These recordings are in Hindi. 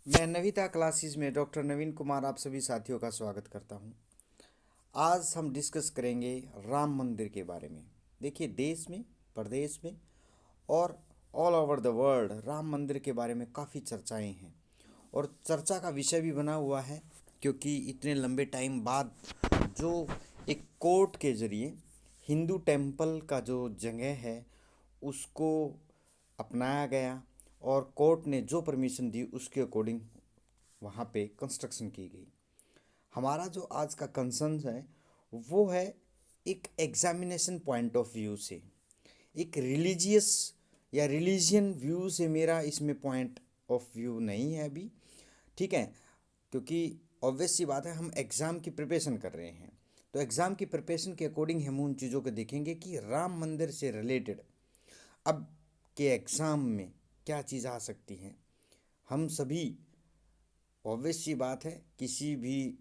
मैं नविता क्लासेस में डॉक्टर नवीन कुमार आप सभी साथियों का स्वागत करता हूं। आज हम डिस्कस करेंगे राम मंदिर के बारे में। देखिए, देश में, प्रदेश में और all over the world Ram मंदिर के बारे में काफ़ी चर्चाएं हैं और चर्चा का विषय भी बना हुआ है, क्योंकि इतने लंबे टाइम बाद जो एक कोर्ट के ज़रिए हिंदू टेम्पल का जो जगह है उसको अपनाया गया और कोर्ट ने जो परमिशन दी उसके अकॉर्डिंग वहाँ पे कंस्ट्रक्शन की गई। हमारा जो आज का कंसर्न है वो है एक एग्जामिनेशन पॉइंट ऑफ व्यू से, एक रिलीजियस या रिलीजियन व्यू से मेरा इसमें पॉइंट ऑफ व्यू नहीं है अभी। ठीक है, क्योंकि ऑब्वियस सी बात है, हम एग्ज़ाम की प्रिपरेशन कर रहे हैं, तो एग्ज़ाम की प्रिपरेशन के अकॉर्डिंग हम उन चीज़ों को देखेंगे कि राम मंदिर से रिलेटेड अब के एग्ज़ाम में क्या चीज़ आ सकती हैं। हम सभी, ऑब्वियस सी बात है, किसी भी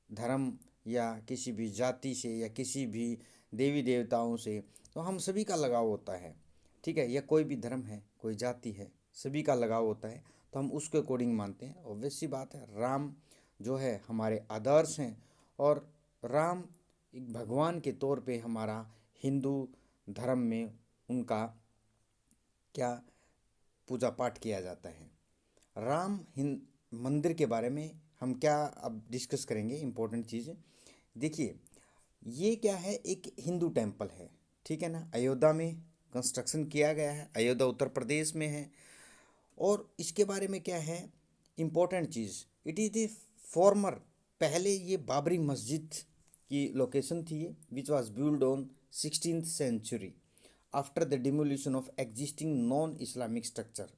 धर्म या किसी भी जाति से या किसी भी देवी देवताओं से तो हम सभी का लगाव होता है। ठीक है, या कोई भी धर्म है, कोई जाति है, सभी का लगाव होता है, तो हम उसके अकॉर्डिंग मानते हैं। ऑब्वियस सी बात है, राम जो है हमारे आदर्श हैं और राम एक भगवान के तौर पे हमारा हिंदू धर्म में उनका क्या पूजा पाठ किया जाता है। राम हिंद मंदिर के बारे में हम क्या अब डिस्कस करेंगे, इम्पोर्टेंट चीज़। देखिए, ये क्या है, एक हिंदू टेम्पल है, ठीक है ना, अयोध्या में कंस्ट्रक्शन किया गया है, अयोध्या उत्तर प्रदेश में है। और इसके बारे में क्या है इम्पोर्टेंट चीज़, इट इज़ द फॉर्मर, पहले ये बाबरी मस्जिद की लोकेशन थी ये, which was build on 16th century after the demolition of existing non Islamic structure.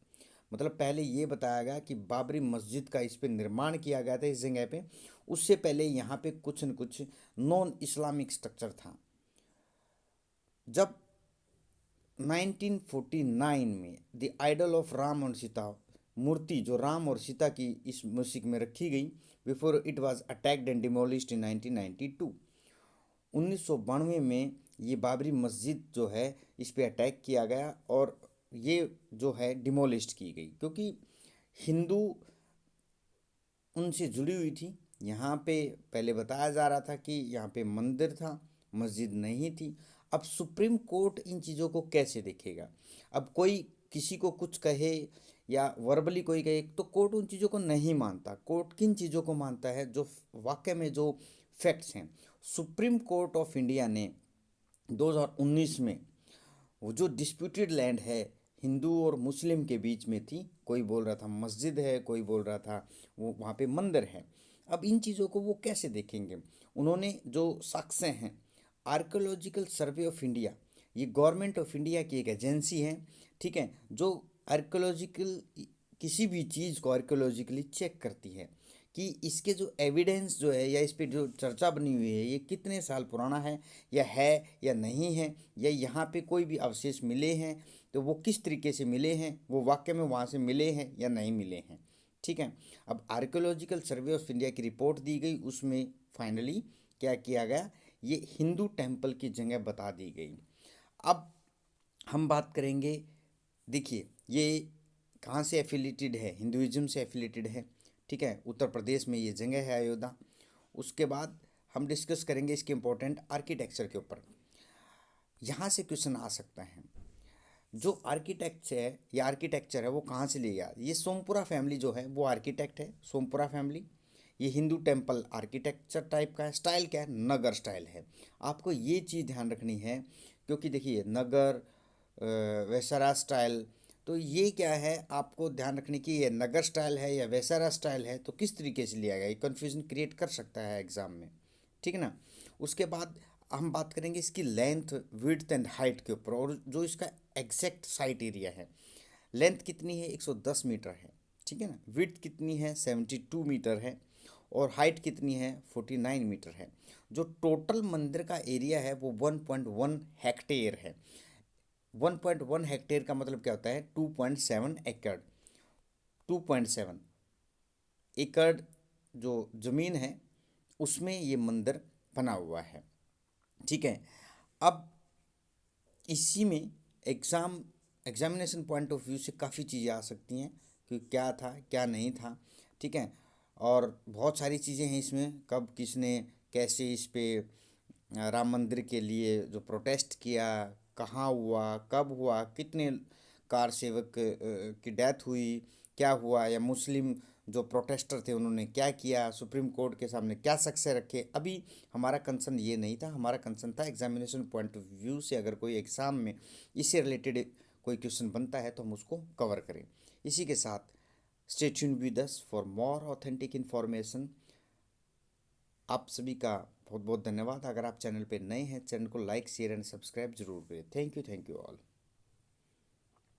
मतलब पहले ये बताया गया कि बाबरी मस्जिद का इस पे निर्माण किया गया था इस जगह पे, उससे पहले यहाँ पे कुछ न कुछ नॉन इस्लामिक स्ट्रक्चर था। जब 1949 में द आइडल ऑफ राम और सीता, मूर्ति जो राम और सीता की इस मस्जिद में रखी गई, before it was attacked and demolished in 1992, 1992 में ये बाबरी मस्जिद जो है इस पे अटैक किया गया और ये जो है डिमोलिश्ड की गई, क्योंकि हिंदू उनसे जुड़ी हुई थी। यहाँ पे पहले बताया जा रहा था कि यहाँ पे मंदिर था, मस्जिद नहीं थी। अब सुप्रीम कोर्ट इन चीज़ों को कैसे देखेगा? अब कोई किसी को कुछ कहे या वर्बली कोई कहे तो कोर्ट उन चीज़ों को नहीं मानता। कोर्ट किन चीज़ों को मानता है? जो वाकई में जो फैक्ट्स हैं। सुप्रीम कोर्ट ऑफ इंडिया ने 2019 में वो जो डिस्प्यूटेड लैंड है हिंदू और मुस्लिम के बीच में थी, कोई बोल रहा था मस्जिद है, कोई बोल रहा था वो वहाँ पे मंदिर है। अब इन चीज़ों को वो कैसे देखेंगे? उन्होंने जो साक्ष्य हैं, आर्कोलॉजिकल सर्वे ऑफ इंडिया, ये गवर्नमेंट ऑफ इंडिया की एक एजेंसी है, ठीक है, जो आर्कोलॉजिकल किसी भी चीज़ को आर्कोलॉजिकली चेक करती है कि इसके जो एविडेंस जो है या इस पे जो चर्चा बनी हुई है ये कितने साल पुराना है या नहीं है, या यहाँ पे कोई भी अवशेष मिले हैं तो वो किस तरीके से मिले हैं, वो वाकई में वहाँ से मिले हैं या नहीं मिले हैं। ठीक है, अब आर्कोलॉजिकल सर्वे ऑफ इंडिया की रिपोर्ट दी गई, उसमें फाइनली क्या किया गया, ये हिंदू टेम्पल की जगह बता दी गई। अब हम बात करेंगे, देखिए ये कहाँ से एफिलेटेड है, हिंदुइज्म से एफिलेटेड है, ठीक है, उत्तर प्रदेश में ये जगह है अयोध्या। उसके बाद हम डिस्कस करेंगे इसके इम्पोर्टेंट आर्किटेक्चर के ऊपर। यहाँ से क्वेश्चन आ सकता है, जो आर्किटेक्ट है या आर्किटेक्चर है वो कहाँ से लिया? ये सोमपुरा फैमिली जो है वो आर्किटेक्ट है, सोमपुरा फैमिली। ये हिंदू टेम्पल आर्किटेक्चर टाइप का है। स्टाइल क्या है? नगर स्टाइल है। आपको ये चीज़ ध्यान रखनी है, क्योंकि देखिए नगर वैसरा स्टाइल, तो ये क्या है आपको ध्यान रखने की, ये नगर स्टाइल है या वैसरा स्टाइल है, तो किस तरीके से लिया गया, ये कन्फ्यूजन क्रिएट कर सकता है एग्ज़ाम में। ठीक है ना। उसके बाद हम बात करेंगे इसकी लेंथ, विड्थ एंड हाइट के ऊपर, और जो इसका एग्जैक्ट साइट एरिया है। लेंथ कितनी है? 110 मीटर है, ठीक है ना। विड्थ कितनी है? 72 मीटर है। और हाइट कितनी है? 49 मीटर है। जो टोटल मंदिर का एरिया है वो 1.1 हेक्टेयर है। 1.1 हेक्टेयर का मतलब क्या होता है? 2.7 एकड़। 2.7 एकड़ जो ज़मीन है उसमें ये मंदिर बना हुआ है, ठीक है। अब इसी में एग्ज़ामिनेशन पॉइंट ऑफ व्यू से काफ़ी चीज़ें आ सकती हैं, कि क्या था क्या नहीं था, ठीक है। और बहुत सारी चीज़ें हैं इसमें, कब किसने कैसे इस पे राम मंदिर के लिए जो प्रोटेस्ट किया, कहाँ हुआ, कब हुआ, कितने कार सेवक की डेथ हुई, क्या हुआ, या मुस्लिम जो प्रोटेस्टर थे उन्होंने क्या किया, सुप्रीम कोर्ट के सामने क्या सक्से रखे। अभी हमारा कंसर्न ये नहीं था, हमारा कंसर्न था एग्जामिनेशन पॉइंट ऑफ व्यू से अगर कोई एग्ज़ाम में इससे रिलेटेड कोई क्वेश्चन बनता है तो हम उसको कवर करें। इसी के साथ stay tuned with us for more authentic information. आप सभी का बहुत बहुत धन्यवाद। अगर आप चैनल पे नए हैं, चैनल को लाइक शेयर एंड सब्सक्राइब जरूर करें। Thank you all.